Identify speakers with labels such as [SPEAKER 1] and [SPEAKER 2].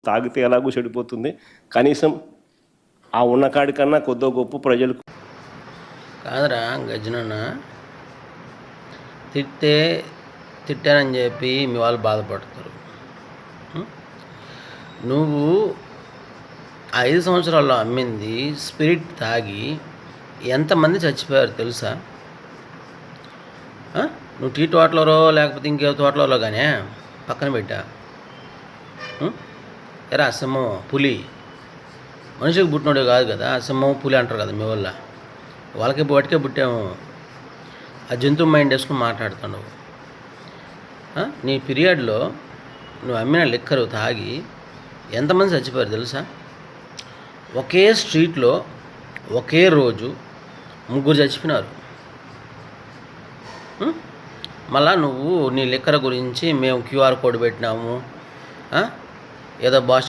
[SPEAKER 1] తాగితే ఎలాగూ చెడిపోతుంది. కనీసం ఆ ఉన్న కాడికన్నా కొద్దో గొప్ప ప్రజలకు
[SPEAKER 2] కాదురా గజనన్న, తిట్టానని చెప్పి మీ వాళ్ళు బాధపడతారు. నువ్వు 5 సంవత్సరాల్లో అమ్మింది స్పిరిట్ తాగి ఎంతమంది చచ్చిపోయారు తెలుసా? నువ్వు టీ తోటలో లేకపోతే ఇంకే తోటలలో కానీ పక్కన పెట్టా. ఎరా సింహం పులి మనిషికి పుట్టినోడే కాదు కదా, సింహం పులి అంటారు కదా మీ వల్ల. వాళ్ళకి బయటకే పుట్టాము. ఆ జంతువు మైండ్ వేసుకుని మాట్లాడుతున్నావు. నీ పీరియడ్లో నువ్వు అమ్మిన లిక్కరు తాగి ఎంతమంది చచ్చిపోయారు తెలుసా? ఒకే స్ట్రీట్లో ఒకే రోజు 3 చచ్చిపోయినారు. మళ్ళా నువ్వు నీ లిక్కర్ గురించి మేము క్యూఆర్ కోడ్ పెట్టినాము, ఏదో భాష